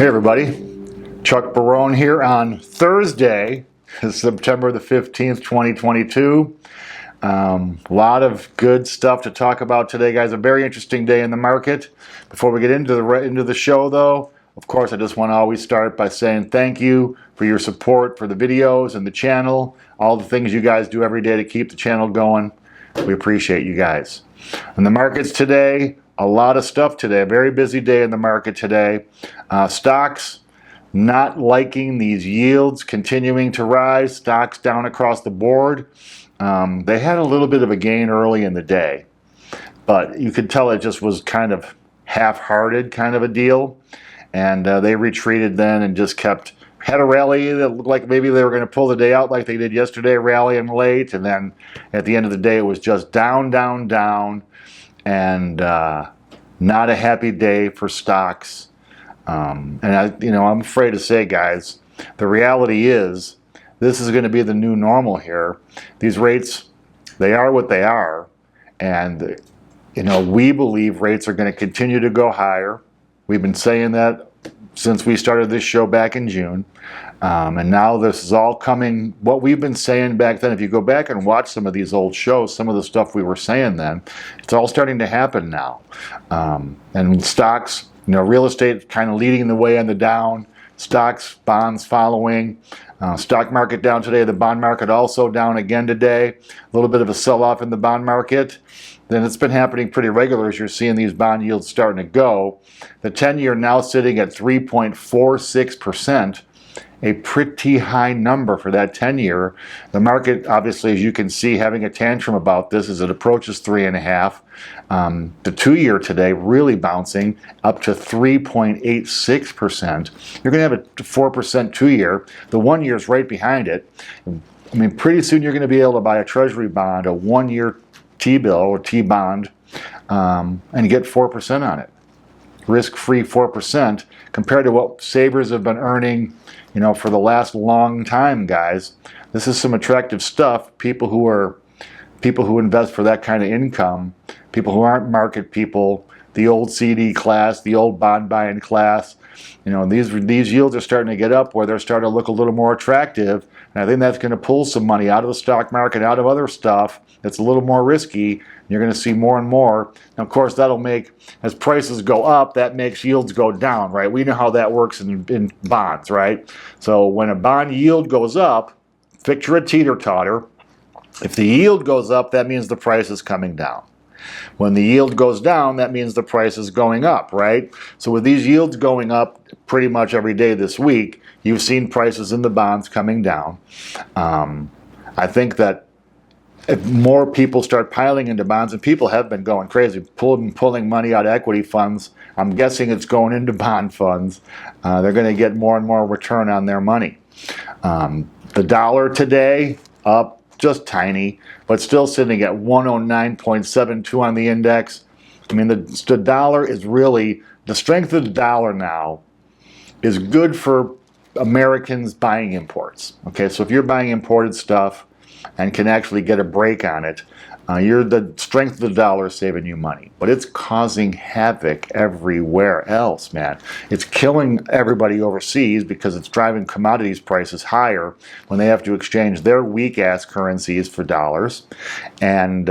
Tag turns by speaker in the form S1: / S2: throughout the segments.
S1: Hey everybody, Chuck Barone here on Thursday, September the 15th, 2022. A lot of good stuff to talk about today, guys. A very interesting day in the market. Before we get into the show, though, of course, I just want to always start by saying thank you for your support for the videos and the channel, all the things you guys do every day to keep the channel going. We appreciate you guys. In the markets today, a lot of stuff today. A very busy day in the market today. Stocks not liking these yields continuing to rise. Stocks down across the board. They had a little bit of a gain early in the day, but you could tell it just was kind of half-hearted kind of a deal. And they retreated then and just had a rally that looked like maybe they were going to pull the day out like they did yesterday, rallying late. And then at the end of the day, it was just down, down, down. And not a happy day for stocks. I'm afraid to say, guys, the reality is this is going to be the new normal here. These rates, they are what they are. And, we believe rates are going to continue to go higher. We've been saying that since we started this show back in June. And now this is all coming, what we've been saying back then. If you go back and watch some of these old shows, some of the stuff we were saying then, it's all starting to happen now. And stocks, real estate kind of leading the way on the down, stocks, bonds following. Stock market down today, the bond market also down again today. A little bit of a sell-off in the bond market. Then it's been happening pretty regular as you're seeing these bond yields starting to go. The 10-year now sitting at 3.46%, a pretty high number for that 10-year. The market, obviously, as you can see, having a tantrum about this as it approaches 3.5. The 2-year today really bouncing up to 3.86%. You're going to have a 4% 2-year. The 1-year is right behind it. I mean, pretty soon you're going to be able to buy a treasury bond, a 1-year T-bill or T-bond, and get 4% on it. Risk-free 4% compared to what savers have been earning, for the last long time, guys. This is some attractive stuff. People who invest for that kind of income, people who aren't market people, the old CD class, the old bond buying class, these yields are starting to get up where they're starting to look a little more attractive. And I think that's going to pull some money out of the stock market, out of other stuff that's a little more risky. You're going to see more and more. And of course, that'll make, as prices go up, that makes yields go down, right? We know how that works in bonds, right? So when a bond yield goes up, picture a teeter-totter. If the yield goes up, that means the price is coming down. When the yield goes down, that means the price is going up, right? So with these yields going up pretty much every day this week, you've seen prices in the bonds coming down. I think that if more people start piling into bonds, and people have been going crazy, pulling money out of equity funds, I'm guessing it's going into bond funds. They're going to get more and more return on their money. The dollar today up just tiny, but still sitting at 109.72 on the index. I mean, the dollar is really, the strength of the dollar now is good for Americans buying imports. Okay, so if you're buying imported stuff and can actually get a break on it, the strength of the dollar is saving you money. But it's causing havoc everywhere else, man. It's killing everybody overseas because it's driving commodities prices higher when they have to exchange their weak-ass currencies for dollars. And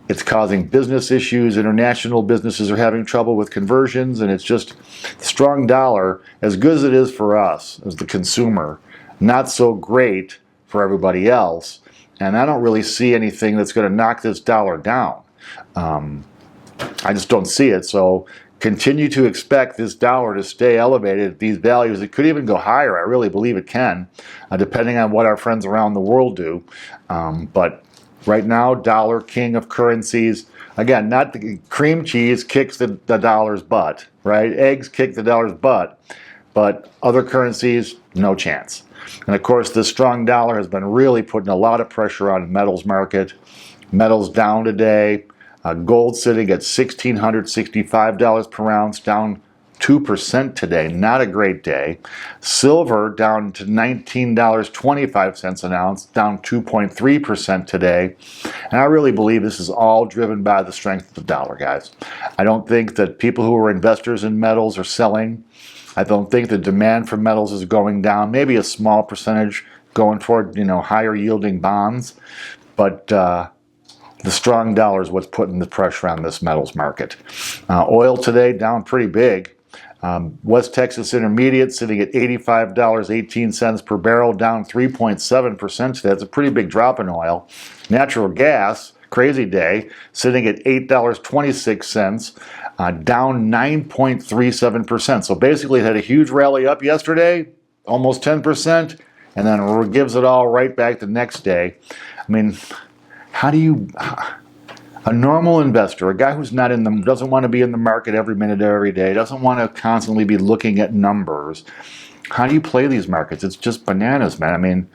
S1: it's causing business issues. International businesses are having trouble with conversions. And it's just the strong dollar, as good as it is for us as the consumer, not so great for everybody else. And I don't really see anything that's going to knock this dollar down. I just don't see it. So continue to expect this dollar to stay elevated at these values. It could even go higher. I really believe it can, depending on what our friends around the world do. But right now, dollar king of currencies. Again, not the cream cheese kicks the dollar's butt, right? Eggs kick the dollar's butt. But other currencies, no chance. And of course, this strong dollar has been really putting a lot of pressure on the metals market. Metals down today. Gold sitting at $1,665 per ounce, down 2% today. Not a great day. Silver down to $19.25 an ounce, down 2.3% today. And I really believe this is all driven by the strength of the dollar, guys. I don't think that people who are investors in metals are selling. I don't think the demand for metals is going down. Maybe a small percentage going toward, higher yielding bonds. But the strong dollar is what's putting the pressure on this metals market. Oil today down pretty big. West Texas Intermediate sitting at $85.18 per barrel, down 3.7% today. That's a pretty big drop in oil. Natural gas, crazy day, sitting at $8.26, down 9.37%. So basically it had a huge rally up yesterday, almost 10%, and then gives it all right back the next day. I mean, how do you... A normal investor, a guy who's not doesn't want to be in the market every minute, every day, doesn't want to constantly be looking at numbers. How do you play these markets? It's just bananas, man. I mean,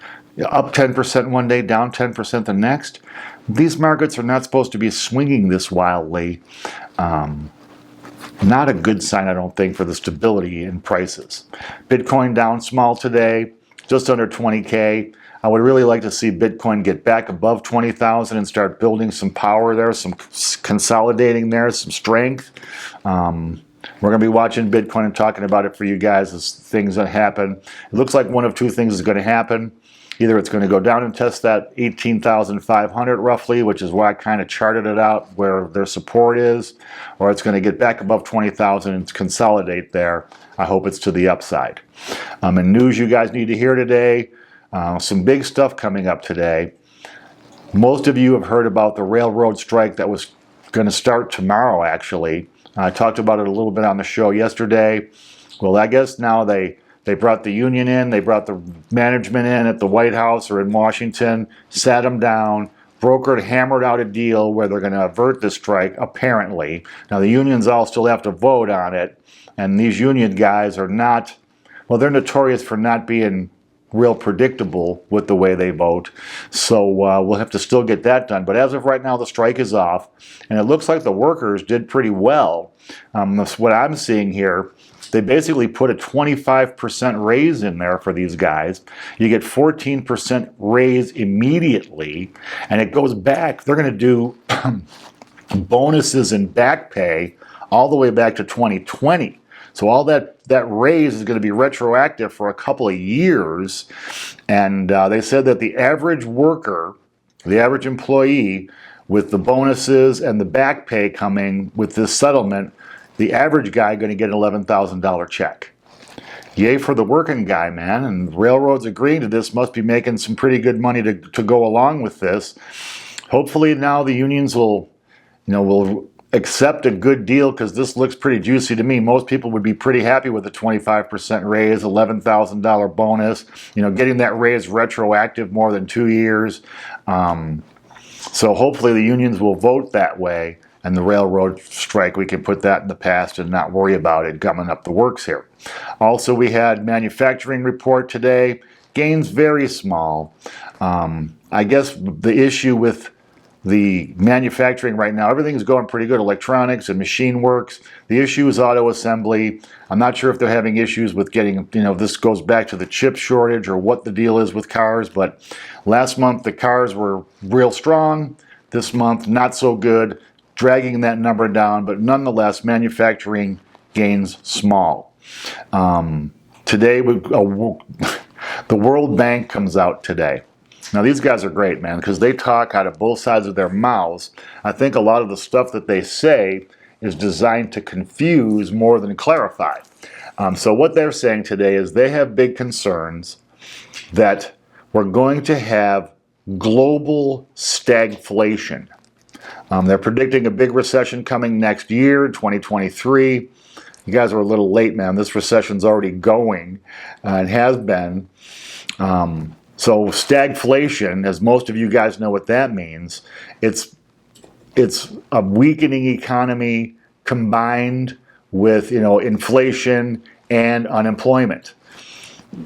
S1: up 10% one day, down 10% the next. These markets are not supposed to be swinging this wildly. Not a good sign, I don't think, for the stability in prices. Bitcoin down small today, just under 20K. I would really like to see Bitcoin get back above 20,000 and start building some power there, some consolidating there, some strength. We're going to be watching Bitcoin and talking about it for you guys as things that happen. It looks like one of two things is going to happen. Either it's going to go down and test that 18,500 roughly, which is where I kind of charted it out, where their support is, or it's going to get back above 20,000 and consolidate there. I hope it's to the upside. And news you guys need to hear today. Some big stuff coming up today. Most of you have heard about the railroad strike that was going to start tomorrow, actually. I talked about it a little bit on the show yesterday. Well, I guess now they brought the union in, they brought the management in at the White House or in Washington, sat them down, brokered, hammered out a deal where they're going to avert the strike, apparently. Now, the unions all still have to vote on it, and these union guys are not, well, they're notorious for not being real predictable with the way they vote. So we'll have to still get that done. But as of right now, the strike is off, and it looks like the workers did pretty well. That's what I'm seeing here. They basically put a 25% raise in there for these guys. You get 14% raise immediately, and it goes back. They're going to do bonuses and back pay all the way back to 2020. So all that raise is going to be retroactive for a couple of years. And they said that the average worker, the average employee, with the bonuses and the back pay coming with this settlement, the average guy going to get an $11,000 check. Yay for the working guy, man. And railroads agreeing to this must be making some pretty good money to go along with this. Hopefully now the unions will accept a good deal, because this looks pretty juicy to me. Most people would be pretty happy with a 25% raise, $11,000 bonus, getting that raise retroactive more than 2 years. So hopefully the unions will vote that way, and the railroad strike, we can put that in the past and not worry about it coming up the works here. Also, we had manufacturing report today. Gains very small. I guess the issue with the manufacturing right now, everything's going pretty good. Electronics and machine works. The issue is auto assembly. I'm not sure if they're having issues with getting, this goes back to the chip shortage or what the deal is with cars. But last month the cars were real strong. This month not so good, dragging that number down. But nonetheless, manufacturing gains small. Today, the World Bank comes out today. Now, these guys are great, man, because they talk out of both sides of their mouths. I think a lot of the stuff that they say is designed to confuse more than clarify. So what they're saying today is they have big concerns that we're going to have global stagflation. They're predicting a big recession coming next year, in 2023. You guys are a little late, man. This recession's already going, and has been. So stagflation, as most of you guys know what that means, it's a weakening economy combined with inflation and unemployment.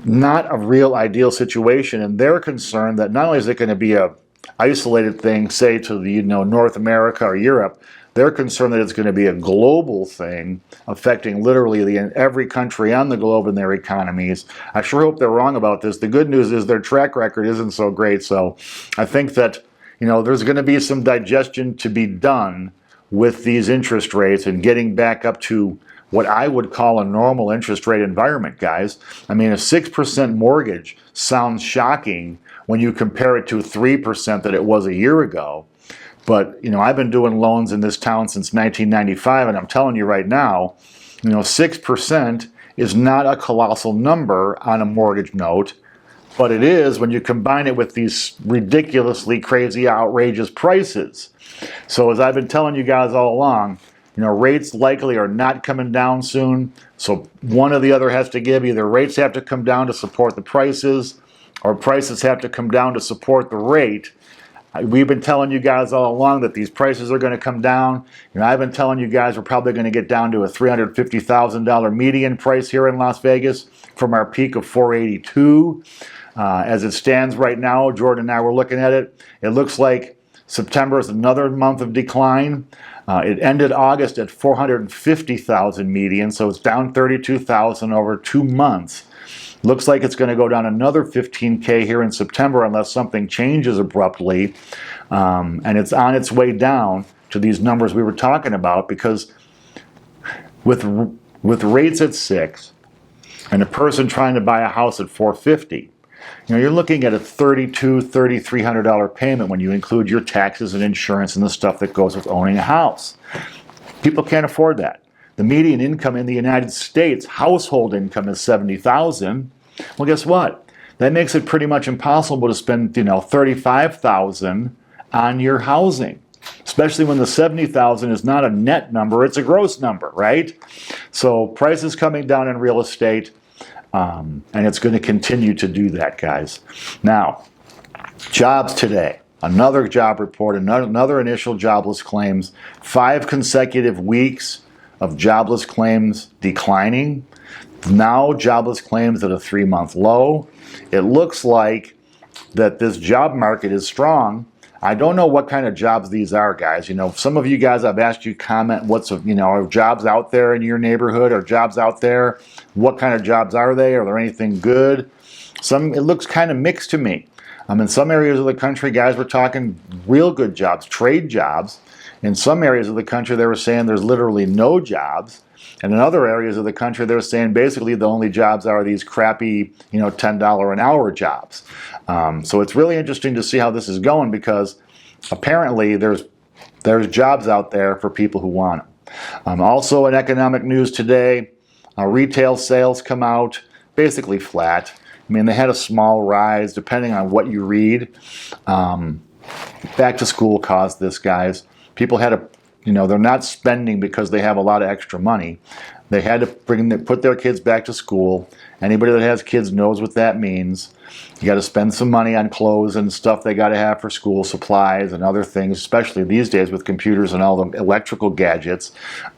S1: Not a real ideal situation, and they're concerned that not only is it going to be a isolated thing, say to the North America or Europe, they're concerned that it's going to be a global thing affecting literally every country on the globe and their economies. I sure hope they're wrong about this. The good news is their track record isn't so great. So I think that, there's going to be some digestion to be done with these interest rates and getting back up to what I would call a normal interest rate environment, guys. I mean, a 6% mortgage sounds shocking when you compare it to 3% that it was a year ago. But, I've been doing loans in this town since 1995, and I'm telling you right now, 6% is not a colossal number on a mortgage note, but it is when you combine it with these ridiculously crazy, outrageous prices. So as I've been telling you guys all along, rates likely are not coming down soon. So one or the other has to give. Either rates have to come down to support the prices, or prices have to come down to support the rate. We've been telling you guys all along that these prices are going to come down. I've been telling you guys we're probably going to get down to a $350,000 median price here in Las Vegas from our peak of $482. As it stands right now, Jordan and I were looking at it. It looks like September is another month of decline. It ended August at 450,000 median, so it's down 32,000 over 2 months. Looks like it's going to go down another 15K here in September unless something changes abruptly. And it's on its way down to these numbers we were talking about, because with rates at 6 and a person trying to buy a house at 450, you're looking at a $3,200, $3,300 payment when you include your taxes and insurance and the stuff that goes with owning a house. People can't afford that. The median income in the United States, household income, is $70,000. Well, guess what? That makes it pretty much impossible to spend, $35,000 on your housing, especially when the $70,000 is not a net number, it's a gross number, right? So prices coming down in real estate, and it's going to continue to do that, guys. Now, jobs today. Another job report, another initial jobless claims, 5 consecutive weeks of jobless claims declining. Now jobless claims at a 3-month low. It looks like that this job market is strong. I don't know what kind of jobs these are, guys. Some of you guys, I've asked you comment are jobs out there in your neighborhood? Are jobs out there? What kind of jobs are they? Are there anything good? It looks kind of mixed to me. In some areas of the country, guys, we're talking real good jobs, trade jobs. In some areas of the country, they were saying there's literally no jobs. And in other areas of the country, they're saying basically the only jobs are these crappy, $10 an hour jobs. So it's really interesting to see how this is going, because apparently there's jobs out there for people who want them. Also in economic news today, retail sales come out basically flat. They had a small rise depending on what you read. Back to school caused this, guys. People had to, they're not spending because they have a lot of extra money. They had to put their kids back to school. Anybody that has kids knows what that means. You got to spend some money on clothes and stuff they got to have for school, supplies and other things, especially these days with computers and all the electrical gadgets.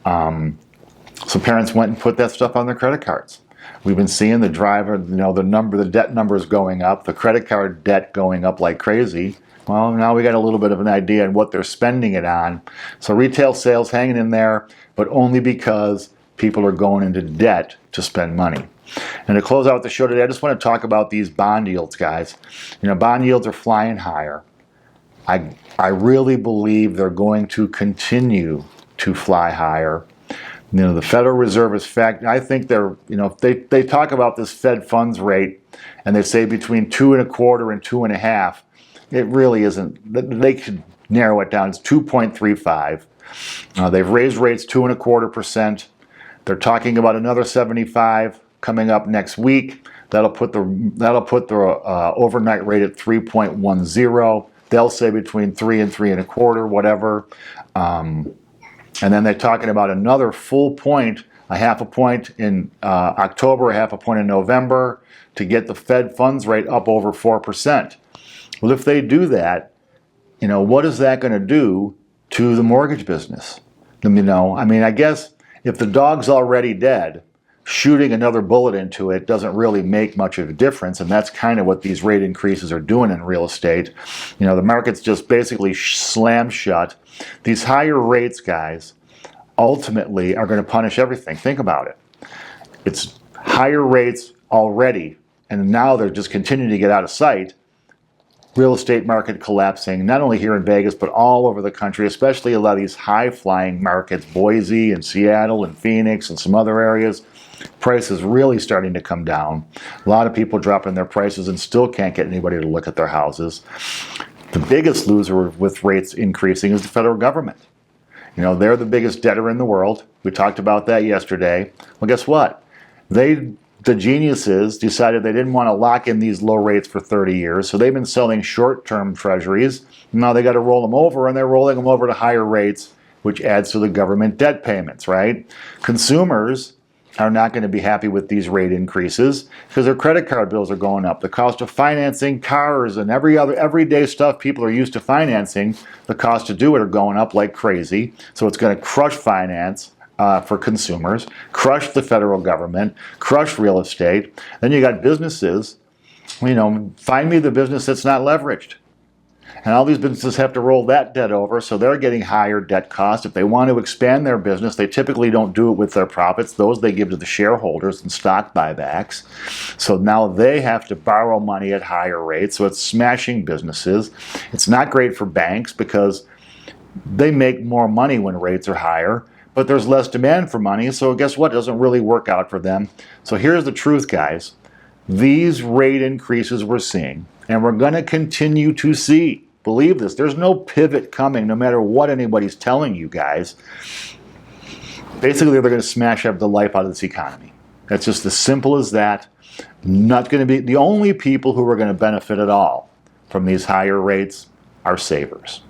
S1: So parents went and put that stuff on their credit cards. We've been seeing the the debt numbers going up, the credit card debt going up like crazy. Well, now we got a little bit of an idea on what they're spending it on. So retail sales hanging in there, but only because people are going into debt to spend money. And to close out the show today, I just want to talk about these bond yields, guys. Bond yields are flying higher. I really believe they're going to continue to fly higher. The Federal Reserve is I think they talk about this Fed funds rate, and they say between 2.25% and 2.5%. It really isn't. They could narrow it down. It's 2.35. They've raised rates 2.25%. They're talking about another 75 coming up next week. That'll put the overnight rate at 3.10. They'll say between 3 and 3.25, whatever. And then they're talking about another full point, a half a point in October, a half a point in November, to get the Fed funds rate up over 4%. Well, if they do that, what is that going to do to the mortgage business? I guess if the dog's already dead, shooting another bullet into it doesn't really make much of a difference, and that's kind of what these rate increases are doing in real estate. The market's just basically slammed shut. These higher rates, guys, ultimately are going to punish everything. Think about it. It's higher rates already, and now they're just continuing to get out of sight. real estate market collapsing, not only here in Vegas, but all over the country, especially a lot of these high-flying markets, Boise and Seattle and Phoenix and some other areas. Prices really starting to come down. A lot of people dropping their prices and still can't get anybody to look at their houses. The biggest loser with rates increasing is the federal government. You know, they're the biggest debtor in the world. We talked about that yesterday. Well, guess what? The geniuses decided they didn't want to lock in these low rates for 30 years, so they've been selling short-term treasuries. Now they got to roll them over, and they're rolling them over to higher rates, which adds to the government debt payments, right? Consumers are not going to be happy with these rate increases because their credit card bills are going up. The cost of financing cars and every other everyday stuff people are used to financing, the cost to do it are going up like crazy. So it's going to crush finance for consumers, crush the federal government, crush real estate. Then you got businesses, you know, find me the business that's not leveraged. And all these businesses have to roll that debt over, so they're getting higher debt costs. If they want to expand their business, they typically don't do it with their profits. Those they give to the shareholders in stock buybacks. So now they have to borrow money at higher rates, so it's smashing businesses. It's not great for banks because they make more money when rates are higher, but there's less demand for money, so guess what? It doesn't really work out for them. So here's the truth, guys. These rate increases we're seeing, and we're going to continue to see. Believe this, there's no pivot coming no matter what anybody's telling you guys. Basically, they're going to smash up the life out of this economy. That's just as simple as that. Not going to be the only people who are going to benefit at all from these higher rates are savers.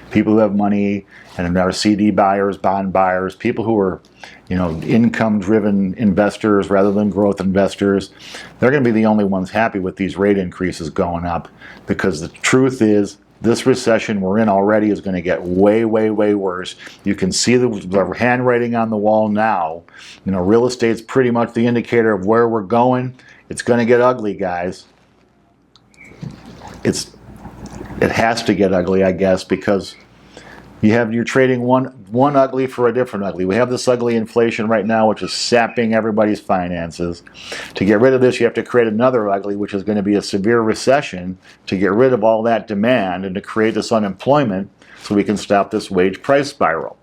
S1: People who have money and are CD buyers, bond buyers, people who are, you know, income-driven investors rather than growth investors, they're going to be the only ones happy with these rate increases going up, because the truth is this recession we're in already is going to get way, way, way worse. You can see the handwriting on the wall now. You know, real estate's pretty much the indicator of where we're going. It's going to get ugly, guys. It has to get ugly, I guess, because you're trading one ugly for a different ugly. We have this ugly inflation right now, which is sapping everybody's finances. To get rid of this, you have to create another ugly, which is going to be a severe recession, to get rid of all that demand and to create this unemployment so we can stop this wage price spiral.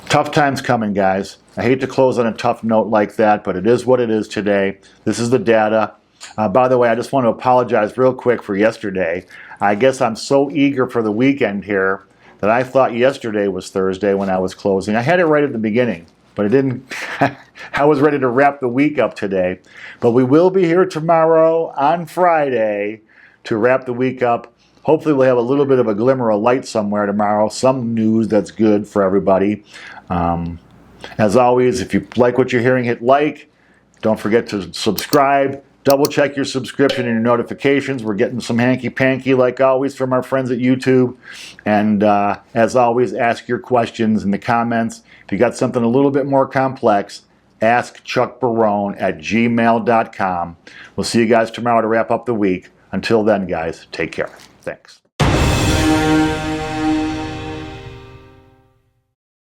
S1: Tough times coming, guys. I hate to close on a tough note like that, but it is what it is today. This is the data. By the way, I just want to apologize real quick for yesterday. I guess I'm so eager for the weekend here that I thought yesterday was Thursday when I was closing. I had it right at the beginning, but it didn't. I was ready to wrap the week up today. But we will be here tomorrow on Friday to wrap the week up. Hopefully we'll have a little bit of a glimmer of light somewhere tomorrow, some news that's good for everybody. As always, if you like what you're hearing, hit like. Don't forget to subscribe. Double check your subscription and your notifications. We're getting some hanky-panky, like always, from our friends at YouTube. And as always, ask your questions in the comments. If you got something a little bit more complex, ask Chuck Barone at gmail.com. We'll see you guys tomorrow to wrap up the week. Until then, guys, take care. Thanks.